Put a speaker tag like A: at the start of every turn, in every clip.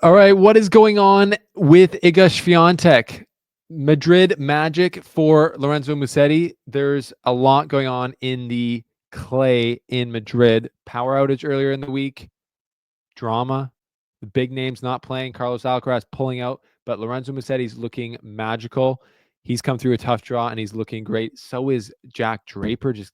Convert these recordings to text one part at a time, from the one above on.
A: All right, what is going on with Iga Swiatek? Madrid magic for Lorenzo Musetti. There's a lot going on in the clay in Madrid. Power outage earlier in the week. Drama. The big names not playing. Carlos Alcaraz pulling out. But Lorenzo Musetti's looking magical. He's come through a tough draw, and he's looking great. So is Jack Draper, just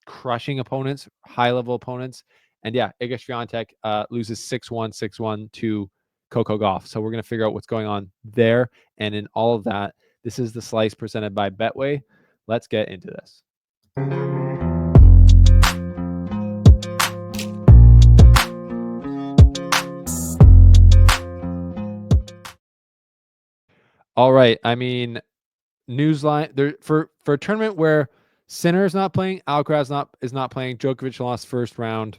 A: crushing opponents, high-level opponents. And yeah, Iga Swiatek loses 6-1, 6-1 to Coco Gauff. So we're going to figure out what's going on there. And in all of that, this is the slice presented by Betway. Let's get into this. All right. I mean, Newsline there for a tournament where Sinner is not playing, Alcaraz is not playing, Djokovic lost first round.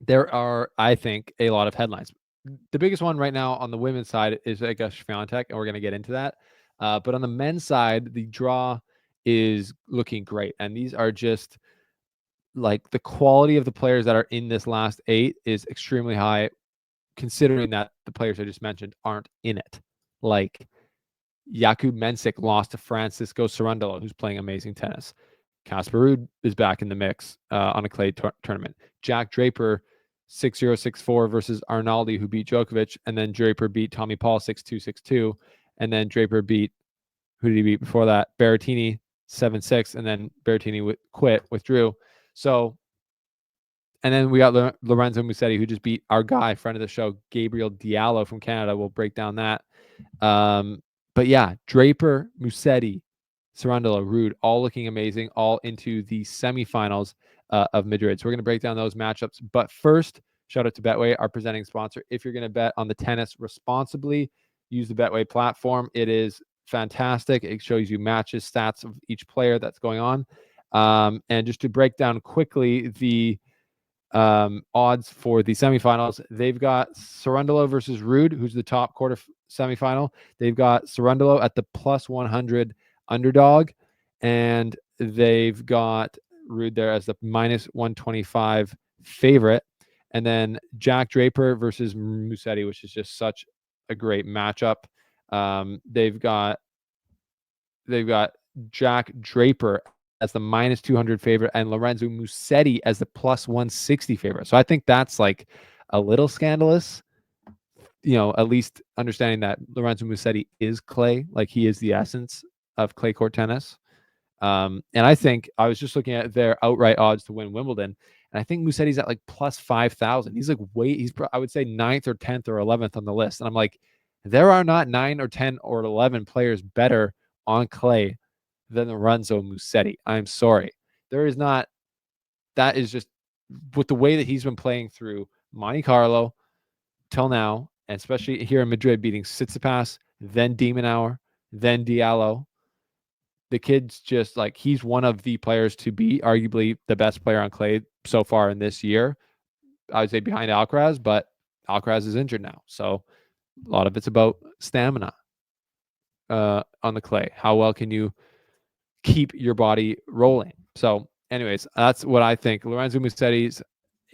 A: There are, I think, a lot of headlines. The biggest one right now on the women's side is Iga Swiatek, and we're going to get into that. But on the men's side, the draw is looking great, and these are just like the quality of the players that are in this last 8 is extremely high, considering that the players I just mentioned aren't in it. Like Jakub Mensik lost to Francisco Cerundolo, who's playing amazing tennis. Casper Ruud is back in the mix on a clay tournament. Jack Draper, 6-0, 6-4 versus Arnaldi, who beat Djokovic, and then Draper beat Tommy Paul 6-2, 6-2, and then Draper beat, who did he beat before that? Berrettini 7-6, and then Berrettini withdrew. So, and then we got Lorenzo Musetti, who just beat our guy, friend of the show, Gabriel Diallo from Canada. We'll break down that. But yeah, Draper, Musetti, Cerundolo, Ruud, all looking amazing, all into the semifinals of Madrid. So we're going to break down those matchups. But first, shout out to Betway, our presenting sponsor. If you're going to bet on the tennis responsibly, use the Betway platform. It is fantastic. It shows you matches, stats of each player that's going on. And just to break down quickly the odds for the semifinals, they've got Cerundolo versus Ruud, who's the top quarter semifinal. They've got Cerundolo at the plus 100 underdog, and they've got Ruud there as the minus 125 favorite. And then Jack Draper versus Musetti, which is just such a great matchup. They've got Jack Draper as the minus 200 favorite and Lorenzo Musetti as the plus 160 favorite. So I think that's like a little scandalous, at least understanding that Lorenzo Musetti is clay, like he is the essence of clay court tennis. And I think I was just looking at their outright odds to win Wimbledon, and I think Musetti's at like plus 5,000. He's like I would say 9th or 10th or 11th on the list. And I'm like, there are not 9 or 10 or 11 players better on clay than Lorenzo Musetti. I'm sorry. There is not. That is just with the way that he's been playing through Monte Carlo till now, and especially here in Madrid, beating Tsitsipas, then De Minaur, then Diallo. The kid's just like, he's one of the players to be arguably the best player on clay so far in this year. I would say behind Alcaraz, but Alcaraz is injured now. So a lot of it's about stamina on the clay. How well can you keep your body rolling? So anyways, that's what I think. Lorenzo Musetti's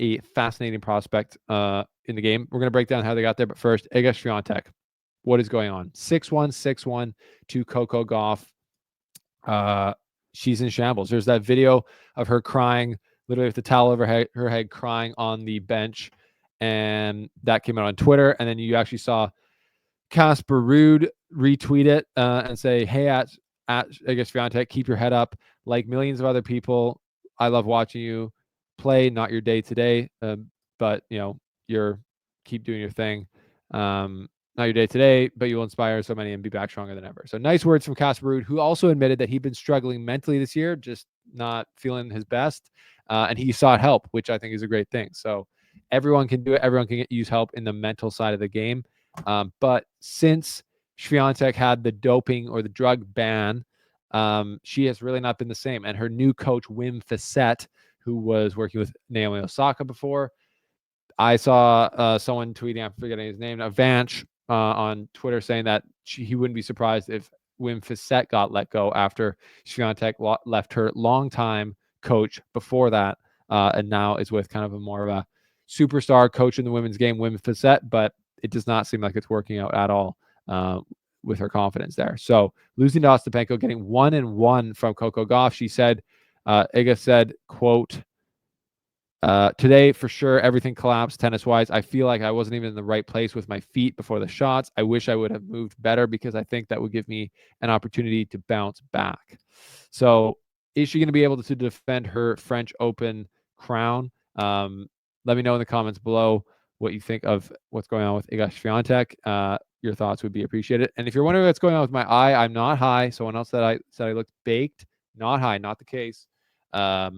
A: a fascinating prospect in the game. We're going to break down how they got there. But first, Iga Swiatek. What is going on? 6-1, 6-1 to Coco Gauff. She's in shambles. There's that video of her crying, literally with the towel over her head, crying on the bench. And that came out on Twitter. And then you actually saw Casper Ruud retweet it and say, hey, at Iga Swiatek, keep your head up. Like millions of other people, I love watching you play. Not your day today, but you're keep doing your thing. Not your day today, but you will inspire so many and be back stronger than ever. So nice words from Casper Ruud, who also admitted that he'd been struggling mentally this year, just not feeling his best, and he sought help, which I think is a great thing. So everyone can do it. Everyone can use help in the mental side of the game. But since Swiatek had the doping or the drug ban, she has really not been the same. And her new coach, Wim Fissette, who was working with Naomi Osaka before, I saw someone tweeting, I'm forgetting his name, Vanch, on Twitter, saying that he wouldn't be surprised if Wim Fissette got let go after Swiatek left her longtime coach before that, and now is with kind of a more of a superstar coach in the women's game, Wim Fissette. But it does not seem like it's working out at all with her confidence there. So losing to Ostapenko, getting 1-1 from Coco Gauff. She said, Iga said, quote, today, for sure, everything collapsed tennis-wise. I feel like I wasn't even in the right place with my feet before the shots. I wish I would have moved better because I think that would give me an opportunity to bounce back. So is she going to be able to defend her French Open crown? Let me know in the comments below what you think of what's going on with Iga Swiatek. Your thoughts would be appreciated. And if you're wondering what's going on with my eye, I'm not high. Someone else said I looked baked. Not high, not the case. I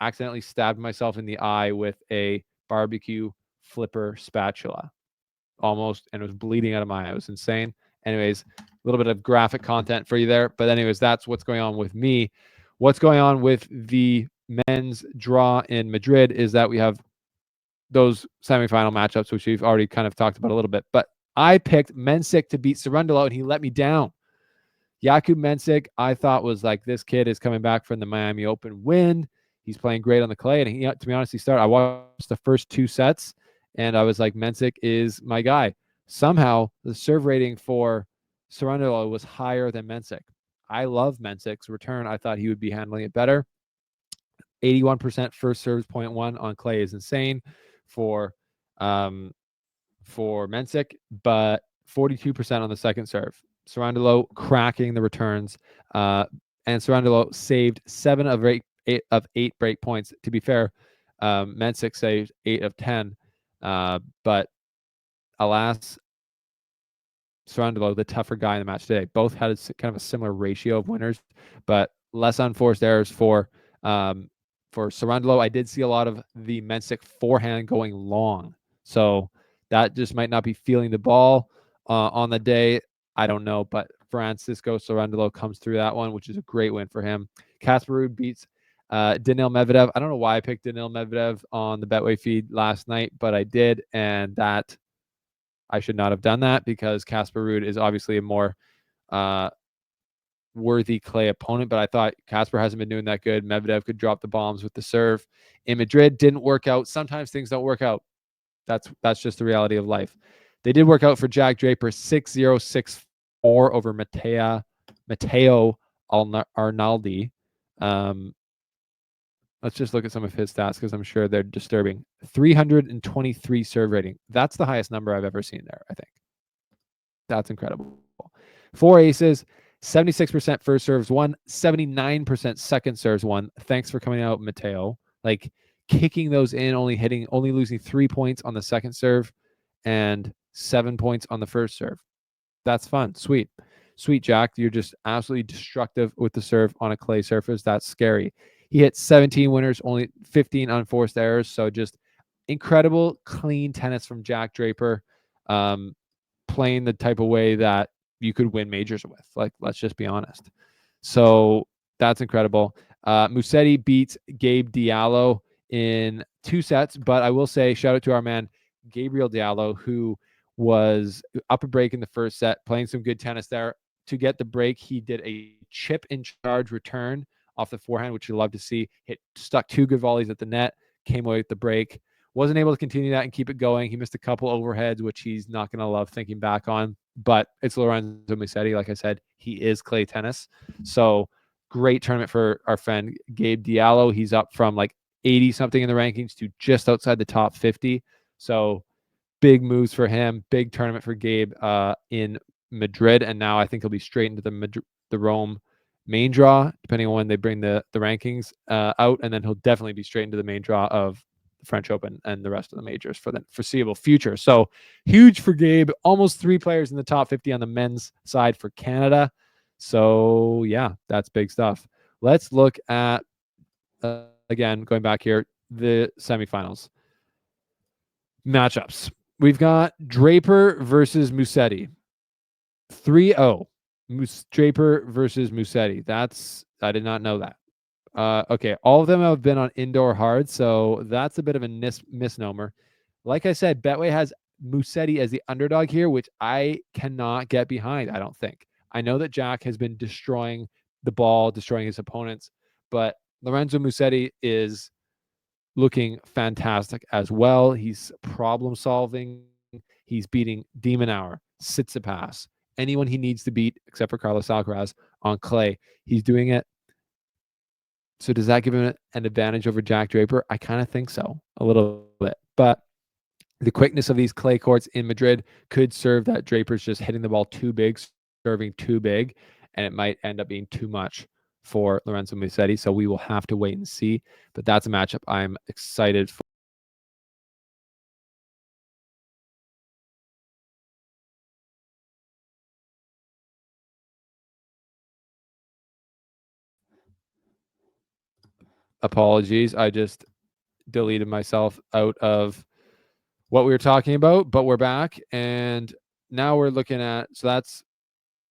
A: accidentally stabbed myself in the eye with a barbecue flipper spatula, almost, and it was bleeding out of my eye. It was insane. Anyways, a little bit of graphic content for you there. But anyways, that's what's going on with me. What's going on with the men's draw in Madrid is that we have those semifinal matchups, which we've already kind of talked about a little bit. But I picked Mensik to beat Cerundolo, and he let me down. Jakub Mensik, I thought was like, this kid is coming back from the Miami Open win. He's playing great on the clay. And he, to be honest, I watched the first 2 sets, and I was like, Mensik is my guy. Somehow, the serve rating for Cerundolo was higher than Mensik. I love Mensik's return. I thought he would be handling it better. 81% first serves 0.1 on clay is insane for Mensik, but 42% on the second serve. Cerundolo cracking the returns, and Cerundolo saved 7 of 8 break points. To be fair, Mensik saved 8 of 10, but alas, Cerundolo, the tougher guy in the match today. Both had kind of a similar ratio of winners, but less unforced errors for Cerundolo. I did see a lot of the Mensik forehand going long, so that just might not be feeling the ball on the day. I don't know, but Francisco Cerundolo comes through that one, which is a great win for him. Casper Ruud beats Daniil Medvedev. I don't know why I picked Daniil Medvedev on the Betway feed last night, but I did, and that I should not have done that because Casper Ruud is obviously a more worthy clay opponent, but I thought Casper hasn't been doing that good. Medvedev could drop the bombs with the serve. In Madrid, didn't work out. Sometimes things don't work out. That's just the reality of life. They did work out for Jack Draper, 6-0, 6-4 over Matteo Arnaldi. Let's just look at some of his stats because I'm sure they're disturbing. 323 serve rating. That's the highest number I've ever seen there, I think. That's incredible. 4 aces, 76% first serves won, 79% second serves won. Thanks for coming out, Matteo. Like, kicking those in, only losing 3 points on the second serve and 7 points on the first serve. That's fun. Sweet, Jack. You're just absolutely destructive with the serve on a clay surface. That's scary. He hit 17 winners, only 15 unforced errors. So just incredible, clean tennis from Jack Draper, playing the type of way that you could win majors with. Like, let's just be honest. So that's incredible. Musetti beats Gabe Diallo in 2 sets, but I will say shout out to our man Gabriel Diallo, who was up a break in the first set, playing some good tennis there. To get the break, he did a chip in charge return off the forehand, which you love to see. Stuck 2 good volleys at the net, came away with the break. Wasn't able to continue that and keep it going. He missed a couple overheads, which he's not going to love thinking back on. But it's Lorenzo Musetti. Like I said, he is clay tennis. So great tournament for our friend Gabe Diallo. He's up from like 80-something in the rankings to just outside the top 50. So big moves for him. Big tournament for Gabe in Madrid. And now I think he'll be straight into the Rome main draw, depending on when they bring the rankings out. And then he'll definitely be straight into the main draw of the French Open and the rest of the majors for the foreseeable future. So huge for Gabe. Almost 3 players in the top 50 on the men's side for Canada. So yeah, that's big stuff. Let's look at, again, going back here, the semifinals matchups. We've got Draper versus Musetti. 3-0. Draper versus Musetti. I did not know that. Okay, all of them have been on indoor hard, so that's a bit of a misnomer. Like I said, Betway has Musetti as the underdog here, which I cannot get behind, I don't think. I know that Jack has been destroying the ball, destroying his opponents, but Lorenzo Musetti is looking fantastic as well. He's problem solving He's beating Demon Hour, Tsitsipas, anyone he needs to beat except for Carlos Alcaraz on clay. He's doing it. So does that give him an advantage over Jack Draper? I kind of think so, a little bit. But the quickness of these clay courts in Madrid could serve that Draper's just hitting the ball too big, serving too big, and it might end up being too much for Lorenzo Musetti. So we will have to wait and see. But that's a matchup I'm excited for. Apologies. I just deleted myself out of what we were talking about, but we're back. And now we're looking at, so that's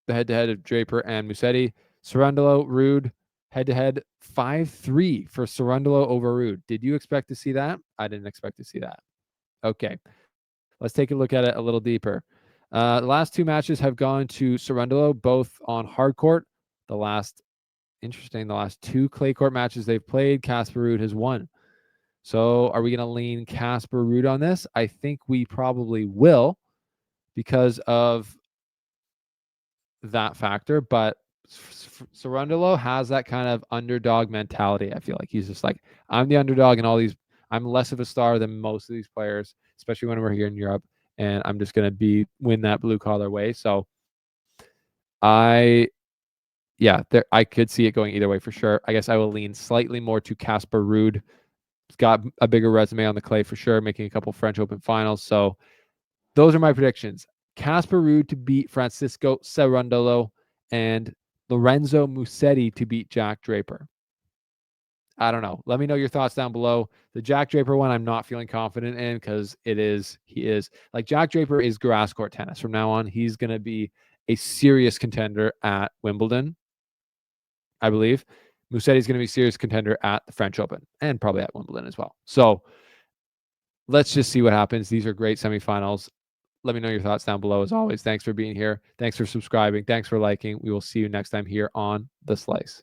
A: the head-to-head of Draper and Musetti. Cerundolo, Ruud, head-to-head 5-3 for Cerundolo over Ruud. Did you expect to see that? I didn't expect to see that. Okay. Let's take a look at it a little deeper. The last two matches have gone to Cerundolo, both on hard court. The last two clay court matches they've played, Casper Ruud has won. So are we going to lean Casper Ruud on this? I think we probably will because of that factor. But Cerundolo has that kind of underdog mentality. I feel like he's just like, I'm the underdog in all these. I'm less of a star than most of these players, especially when we're here in Europe. And I'm just going to win that blue collar way. So I could see it going either way for sure. I guess I will lean slightly more to Casper Ruud. He's got a bigger resume on the clay for sure, making a couple French Open finals. So those are my predictions. Casper Ruud to beat Francisco Cerundolo and Lorenzo Musetti to beat Jack Draper. I don't know. Let me know your thoughts down below. The Jack Draper one, I'm not feeling confident in because he is like Jack Draper is grass court tennis. From now on, he's going to be a serious contender at Wimbledon, I believe. Musetti is going to be a serious contender at the French Open and probably at Wimbledon as well. So let's just see what happens. These are great semifinals. Let me know your thoughts down below as always. Thanks for being here. Thanks for subscribing. Thanks for liking. We will see you next time here on The Slice.